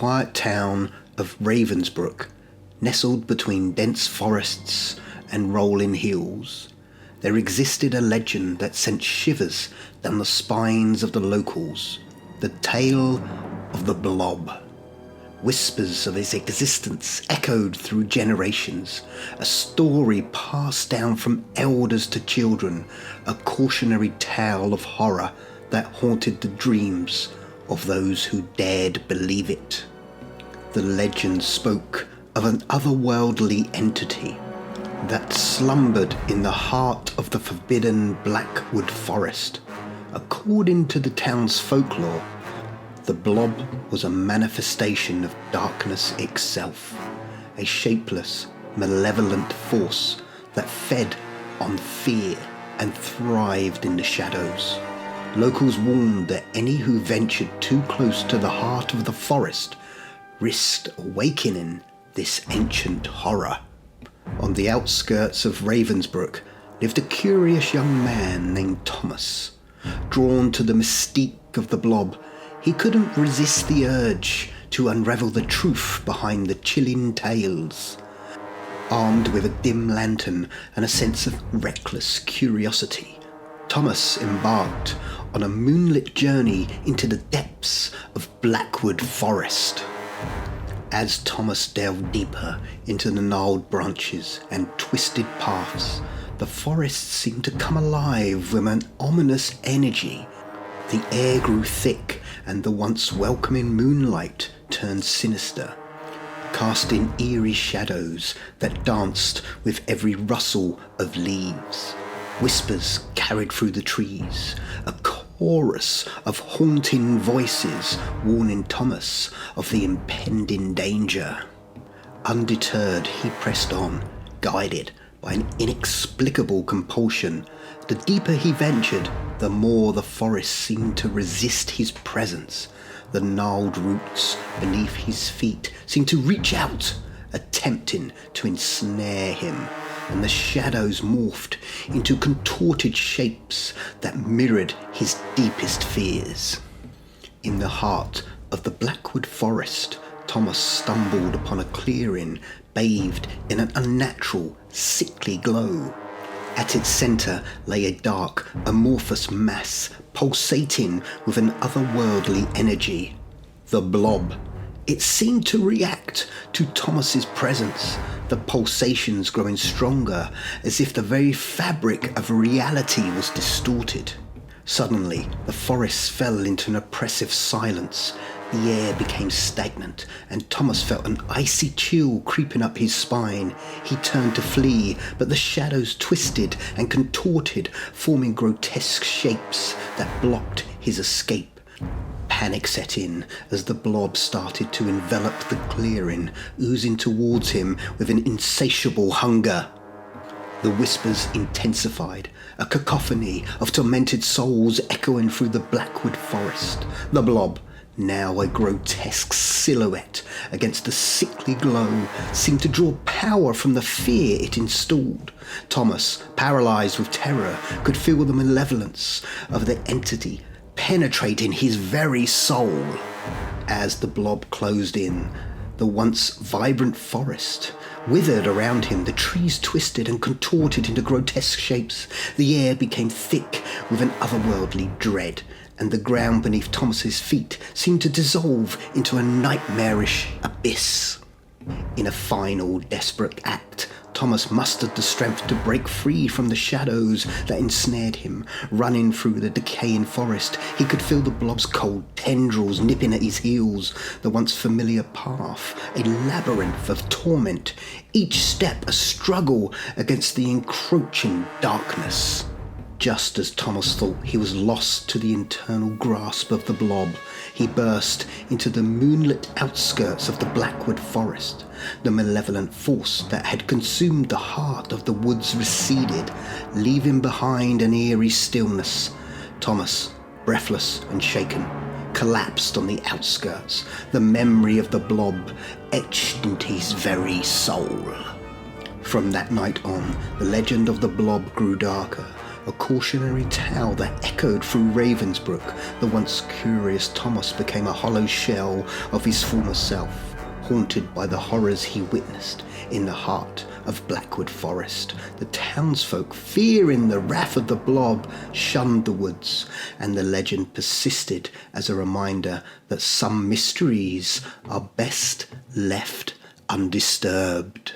quiet town of Ravensbrook, nestled between dense forests and rolling hills, there existed a legend that sent shivers down the spines of the locals, the tale of the Blob. Whispers of his existence echoed through generations, a story passed down from elders to children, a cautionary tale of horror that haunted the dreams of those who dared believe it. The legend spoke of an otherworldly entity that slumbered in the heart of the forbidden Blackwood Forest. According to the town's folklore, the Blob was a manifestation of darkness itself, a shapeless, malevolent force that fed on fear and thrived in the shadows. Locals warned that any who ventured too close to the heart of the forest risked awakening this ancient horror. On the outskirts of Ravensbrook lived a curious young man named Thomas. Drawn to the mystique of the Blob, he couldn't resist the urge to unravel the truth behind the chilling tales. Armed with a dim lantern and a sense of reckless curiosity, Thomas embarked on a moonlit journey into the depths of Blackwood Forest. As Thomas delved deeper into the gnarled branches and twisted paths, the forest seemed to come alive with an ominous energy. The air grew thick and the once welcoming moonlight turned sinister, casting eerie shadows that danced with every rustle of leaves. Whispers carried through the trees, a chorus of haunting voices warning Thomas of the impending danger. Undeterred, he pressed on, guided by an inexplicable compulsion. The deeper he ventured, the more the forest seemed to resist his presence. The gnarled roots beneath his feet seemed to reach out, attempting to ensnare him, and the shadows morphed into contorted shapes that mirrored his deepest fears. In the heart of the Blackwood Forest, Thomas stumbled upon a clearing bathed in an unnatural, sickly glow. At its centre lay a dark, amorphous mass pulsating with an otherworldly energy. The Blob. It seemed to react to Thomas's presence, the pulsations growing stronger, as if the very fabric of reality was distorted. Suddenly, the forest fell into an oppressive silence. The air became stagnant, and Thomas felt an icy chill creeping up his spine. He turned to flee, but the shadows twisted and contorted, forming grotesque shapes that blocked his escape. Panic set in as the Blob started to envelop the clearing, oozing towards him with an insatiable hunger. The whispers intensified, a cacophony of tormented souls echoing through the Blackwood Forest. The Blob, now a grotesque silhouette against the sickly glow, seemed to draw power from the fear it installed. Thomas, paralysed with terror, could feel the malevolence of the entity penetrating his very soul. As the Blob closed in, the once vibrant forest withered around him. The trees twisted and contorted into grotesque shapes. The air became thick with an otherworldly dread, and the ground beneath Thomas's feet seemed to dissolve into a nightmarish abyss. In a final, desperate act, Thomas mustered the strength to break free from the shadows that ensnared him. Running through the decaying forest, he could feel the Blob's cold tendrils nipping at his heels. The once familiar path, a labyrinth of torment, each step a struggle against the encroaching darkness. Just as Thomas thought he was lost to the internal grasp of the Blob, he burst into the moonlit outskirts of the Blackwood Forest. The malevolent force that had consumed the heart of the woods receded, leaving behind an eerie stillness. Thomas, breathless and shaken, collapsed on the outskirts, the memory of the Blob etched into his very soul. From that night on, the legend of the Blob grew darker. a cautionary tale that echoed through Ravensbrook. The once curious Thomas became a hollow shell of his former self, haunted by the horrors he witnessed in the heart of Blackwood Forest. The townsfolk, fearing the wrath of the Blob, shunned the woods, and the legend persisted as a reminder that some mysteries are best left undisturbed.